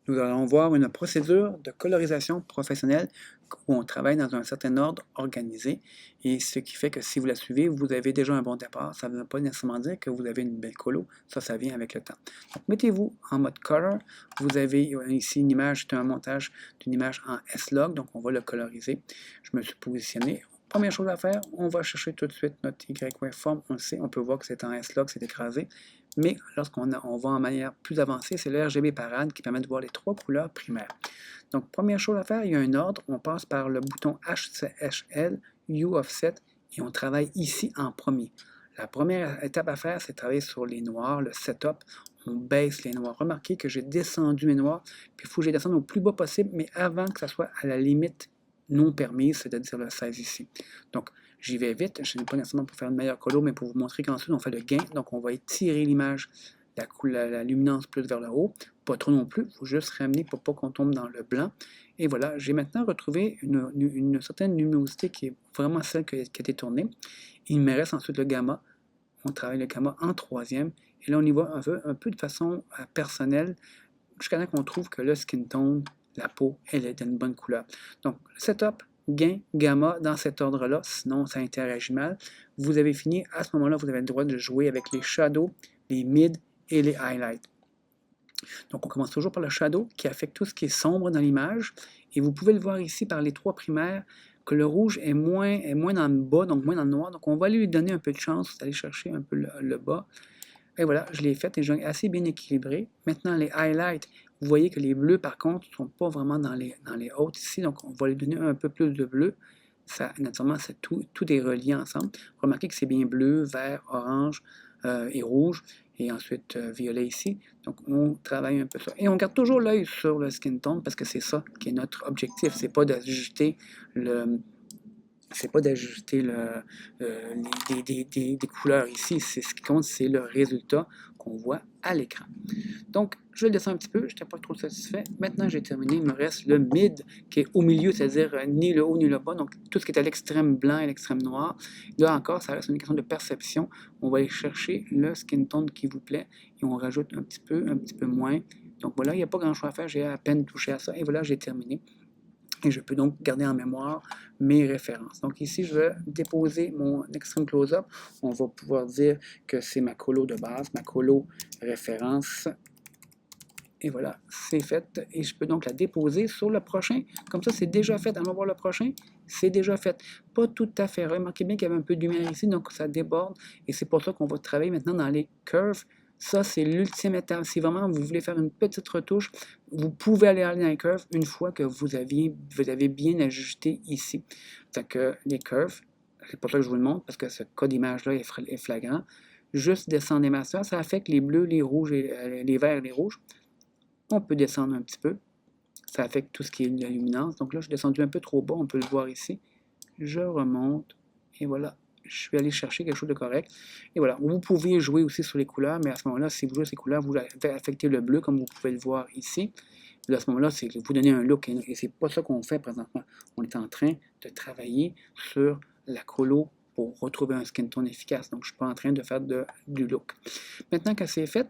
Nous allons voir une procédure de colorisation professionnelle où on travaille dans un certain ordre organisé et ce qui fait que si vous la suivez, vous avez déjà un bon départ. Ça ne veut pas nécessairement dire que vous avez une belle colo, ça vient avec le temps. Donc, mettez-vous en mode color. Vous avez ici une image, c'est un montage d'une image en S-Log, donc on va le coloriser. Je me suis positionné. Première chose à faire, on va chercher tout de suite notre Y-Waveform. On le sait, on peut voir que c'est en S-Log, c'est écrasé. Mais lorsqu'on va en manière plus avancée, c'est le RGB Parade qui permet de voir les trois couleurs primaires. Donc, première chose à faire, il y a un ordre. On passe par le bouton HCHL, U Offset, et on travaille ici en premier. La première étape à faire, c'est de travailler sur les noirs, le setup. On baisse les noirs. Remarquez que j'ai descendu mes noirs, puis il faut que je les descende au plus bas possible, mais avant que ça soit à la limite non permise, c'est-à-dire le 16 ici. Donc, j'y vais vite, je n'ai pas nécessairement pour faire une meilleure colo, mais pour vous montrer qu'ensuite on fait le gain. Donc on va étirer l'image, la luminance plus vers le haut, pas trop non plus, il faut juste ramener pour pas qu'on tombe dans le blanc. Et voilà, j'ai maintenant retrouvé une certaine luminosité qui est vraiment celle qui a été tournée. Il me reste ensuite le gamma. On travaille le gamma en troisième. Et là, on y va un peu de façon personnelle, jusqu'à là qu'on trouve que le skin tone, la peau, elle est d'une bonne couleur. Donc, setup, gain, gamma, dans cet ordre-là, sinon ça interagit mal. Vous avez fini, à ce moment-là, vous avez le droit de jouer avec les shadows, les mids et les highlights. Donc, on commence toujours par le shadow qui affecte tout ce qui est sombre dans l'image. Et vous pouvez le voir ici par les trois primaires que le rouge est moins dans le bas, donc moins dans le noir. Donc, on va lui donner un peu de chance d'aller chercher un peu le bas. Et voilà, je l'ai fait et j'ai assez bien équilibré. Maintenant, les highlights, vous voyez que les bleus, par contre, ne sont pas vraiment dans les hautes ici, donc on va lui donner un peu plus de bleu. Ça, naturellement, tout est relié ensemble. Remarquez que c'est bien bleu, vert, orange et rouge, et ensuite violet ici. Donc, on travaille un peu ça. Et on garde toujours l'œil sur le skin tone parce que c'est ça qui est notre objectif. C'est pas d'ajuster le, c'est pas d'ajuster des couleurs ici. C'est ce qui compte, c'est le résultat qu'on voit à l'écran. Donc, je le descends un petit peu, je n'étais pas trop satisfait. Maintenant, j'ai terminé. Il me reste le mid qui est au milieu, c'est-à-dire ni le haut ni le bas. Donc, tout ce qui est à l'extrême blanc et l'extrême noir. Là encore, ça reste une question de perception. On va aller chercher le skin tone qui vous plaît et on rajoute un petit peu moins. Donc voilà, il n'y a pas grand-chose à faire. J'ai à peine touché à ça et voilà, j'ai terminé. Et je peux donc garder en mémoire mes références. Donc ici, je vais déposer mon extreme close-up. On va pouvoir dire que c'est ma colo de base, ma colo référence. Et voilà, c'est fait. Et je peux donc la déposer sur le prochain. Comme ça, c'est déjà fait. Allons voir le prochain. C'est déjà fait. Pas tout à fait. Remarquez bien qu'il y avait un peu de lumière ici, donc ça déborde. Et c'est pour ça qu'on va travailler maintenant dans les curves. Ça, c'est l'ultime étape. Si vraiment vous voulez faire une petite retouche, vous pouvez aller dans les curves une fois que vous avez bien ajusté ici. Fait que les curves, c'est pour ça que je vous le montre, parce que ce cas d'image-là est flagrant. Juste descendre les masters, ça affecte les bleus, les rouges, les verts et les rouges. On peut descendre un petit peu. Ça affecte tout ce qui est de la luminance. Donc là, je suis descendu un peu trop bas. On peut le voir ici. Je remonte. Et voilà. Je suis allé chercher quelque chose de correct. Et voilà. Vous pouvez jouer aussi sur les couleurs, mais à ce moment-là, si vous jouez sur les couleurs, vous affectez le bleu, comme vous pouvez le voir ici. Là, à ce moment-là, c'est vous donner un look. Et c'est pas ça qu'on fait présentement. On est en train de travailler sur la colo pour retrouver un skin tone efficace. Donc, je ne suis pas en train de faire du look. Maintenant que c'est fait,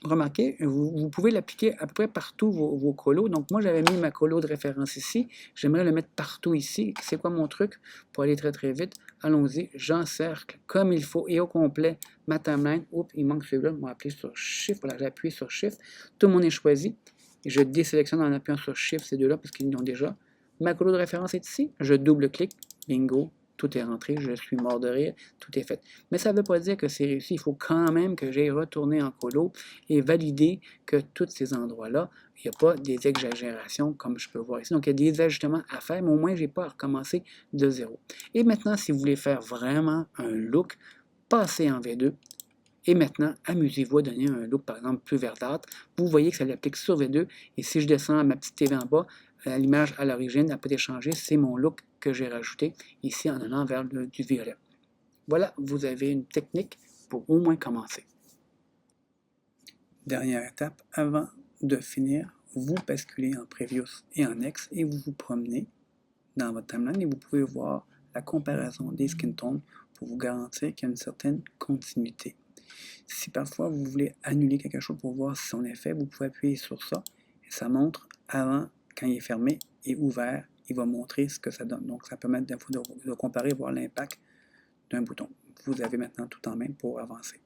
remarquez, vous pouvez l'appliquer à peu près partout vos colos. Donc, moi, j'avais mis ma colo de référence ici. J'aimerais le mettre partout ici. C'est quoi mon truc? Pour aller très, très vite, allons-y. J'encercle comme il faut et au complet ma timeline. Oups, il manque celui-là. Je vais appuyer sur Shift. Voilà, j'ai appuyé sur Shift. Tout le monde est choisi. Et je désélectionne en appuyant sur Shift ces deux-là parce qu'ils l'ont déjà. Ma colo de référence est ici. Je double-clique. Bingo. Tout est rentré, je suis mort de rire, tout est fait. Mais ça ne veut pas dire que c'est réussi, il faut quand même que j'aille retourner en colo et valider que tous ces endroits-là, il n'y a pas des exagérations comme je peux voir ici. Donc, il y a des ajustements à faire, mais au moins, je n'ai pas à recommencer de zéro. Et maintenant, si vous voulez faire vraiment un look, passez en V2. Et maintenant, amusez-vous à donner un look, par exemple, plus verdâtre. Vous voyez que ça l'applique sur V2. Et si je descends à ma petite TV en bas, l'image à l'origine n'a pas été changée. C'est mon look que j'ai rajouté ici en allant vers du violet. Voilà, vous avez une technique pour au moins commencer. Dernière étape, avant de finir, vous basculez en Previous et en X et vous vous promenez dans votre timeline et vous pouvez voir la comparaison des skin tones pour vous garantir qu'il y a une certaine continuité. Si parfois vous voulez annuler quelque chose pour voir si son effet, vous pouvez appuyer sur ça ça montre avant, quand il est fermé et ouvert, il va montrer ce que ça donne. Donc, ça permet de comparer, voir l'impact d'un bouton. Vous avez maintenant tout en main pour avancer.